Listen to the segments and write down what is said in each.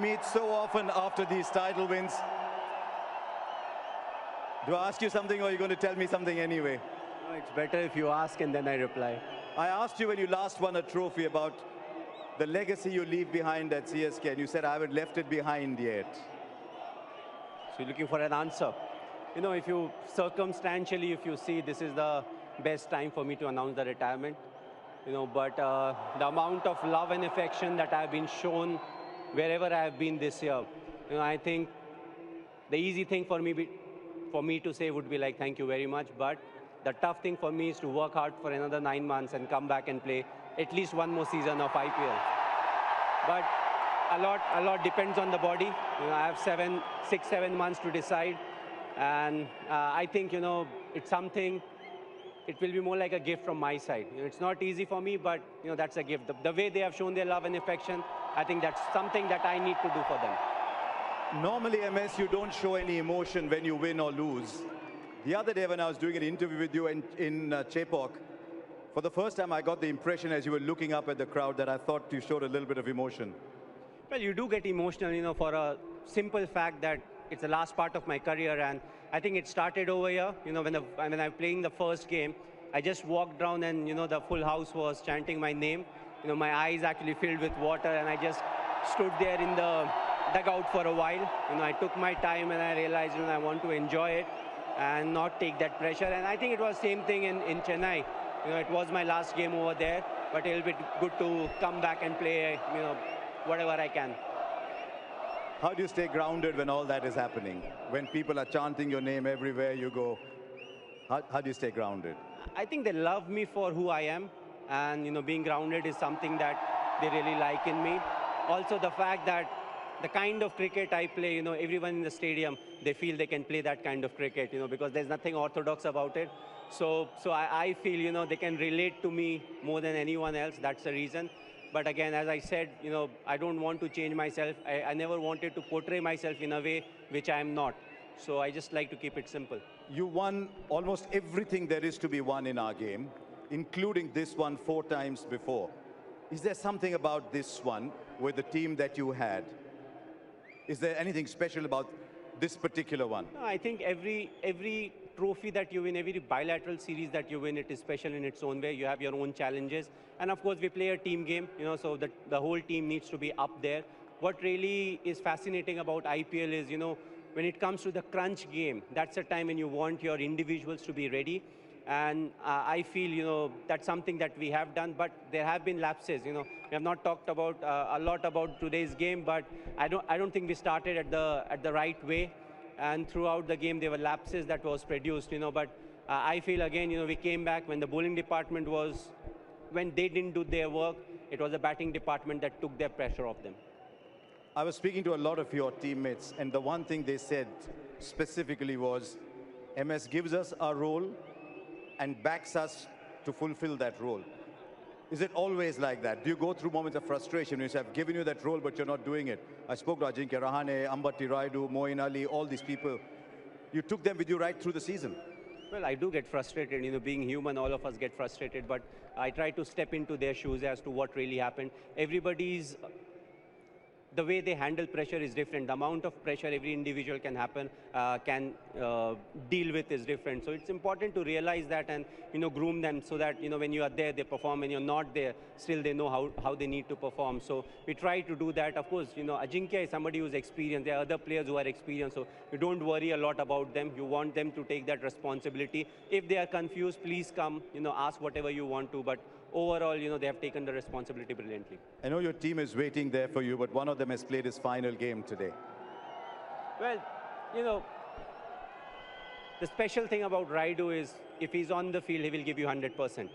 Meet so often after these title wins. Do I ask you something or are you going to tell me something anyway? No, it's better if you ask and then I reply. I asked you when you last won a trophy about the legacy you leave behind at CSK, and you said I haven't left it behind yet. So you're looking for an answer. You know, if you circumstantially, if you see this is the best time for me to announce the retirement, you know, but the amount of love and affection that I've been shown wherever I have been this year, you know, I think the easy thing for me to say would be like, thank you very much. But the tough thing for me is to work hard for another 9 months and come back and play at least one more season of IPL. But a lot depends on the body. You know, I have 6, 7 months to decide. And I think, you know, it's something, it will be more like a gift from my side. You know, it's not easy for me, but, you know, that's a gift. The way they have shown their love and affection, I think that's something that I need to do for them. Normally, MS, you don't show any emotion when you win or lose. The other day when I was doing an interview with you in Chepauk, for the first time I got the impression as you were looking up at the crowd that I thought you showed a little bit of emotion. Well, you do get emotional, you know, for a simple fact that it's the last part of my career, and I think it started over here. You know, when I was playing the first game, I just walked down and, you know, the full house was chanting my name. You know, my eyes actually filled with water, and I just stood there in the dugout for a while. You know, I took my time and I realized, you know, I want to enjoy it and not take that pressure. And I think it was same thing in Chennai. You know, it was my last game over there, but it'll be good to come back and play, you know, whatever I can. How do you stay grounded when all that is happening? When people are chanting your name everywhere you go, how do you stay grounded? I think they love me for who I am, and, you know, being grounded is something that they really like in me. Also the fact that the kind of cricket I play, you know, everyone in the stadium, they feel they can play that kind of cricket, you know, because there's nothing orthodox about it. So I feel, you know, they can relate to me more than anyone else. That's the reason. But again, as I said, you know, I don't want to change myself. I never wanted to portray myself in a way which I am not. So I just like to keep it simple. You won almost everything there is to be won in our game, including this one 4 times before. Is there something about this one with the team that you had? Is there anything special about this particular one? No, I think every trophy that you win, every bilateral series that you win, it is special in its own way. You have your own challenges. And of course, we play a team game, you know, so the whole team needs to be up there. What really is fascinating about IPL is, you know, when it comes to the crunch game, that's a time when you want your individuals to be ready. And I feel, you know, that's something that we have done, but there have been lapses. You know, we have not talked about a lot about today's game, but I don't think we started at the right way. And throughout the game, there were lapses that was produced. You know, but I feel again, you know, we came back when the bowling department when they didn't do their work. It was the batting department that took their pressure off them. I was speaking to a lot of your teammates, and the one thing they said specifically was, MS gives us our role and backs us to fulfill that role. Is it always like that? Do you go through moments of frustration when you say, I've given you that role, but you're not doing it? I spoke to Ajinkya Rahane, Ambati Rayudu, Moeen Ali, all these people. You took them with you right through the season. Well, I do get frustrated, you know, being human, all of us get frustrated, but I try to step into their shoes as to what really happened. The way they handle pressure is different. The amount of pressure every individual can deal with is different. So it's important to realize that and, you know, groom them so that, you know, when you are there, they perform. When you're not there, still they know how they need to perform. So we try to do that. Of course, you know, Ajinkya is somebody who's experienced. There are other players who are experienced. So you don't worry a lot about them. You want them to take that responsibility. If they are confused, please come, you know, ask whatever you want to. But overall, you know, they have taken the responsibility brilliantly. I know your team is waiting there for you, but one of them has played his final game today. Well, you know, the special thing about Raidu is if he's on the field, he will give you 100%.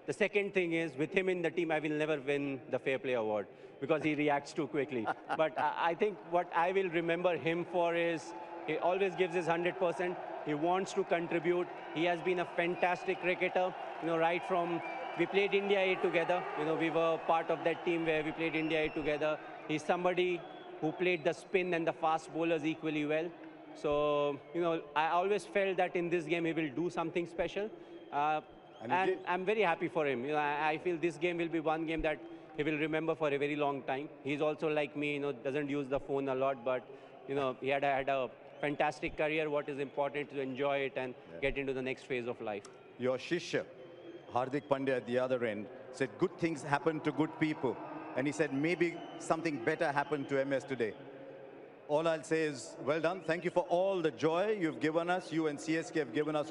The second thing is, with him in the team, I will never win the Fair Play Award because he reacts too quickly. But I think what I will remember him for is he always gives his 100%. He wants to contribute. He has been a fantastic cricketer, you know, right from we played India A together. You know, we were part of that team where we played India A together. He's somebody who played the spin and the fast bowlers equally well. So, you know, I always felt that in this game he will do something special. And I'm very happy for him. You know, I feel this game will be one game that he will remember for a very long time. He's also like me, doesn't use the phone a lot, but he had a fantastic career. What is important to enjoy it and get into the next phase of life. Your Shishya, Hardik Pandya at the other end, said good things happen to good people. And he said maybe something better happened to MS today. All I'll say is, well done. Thank you for all the joy you've given us. You and CSK have given us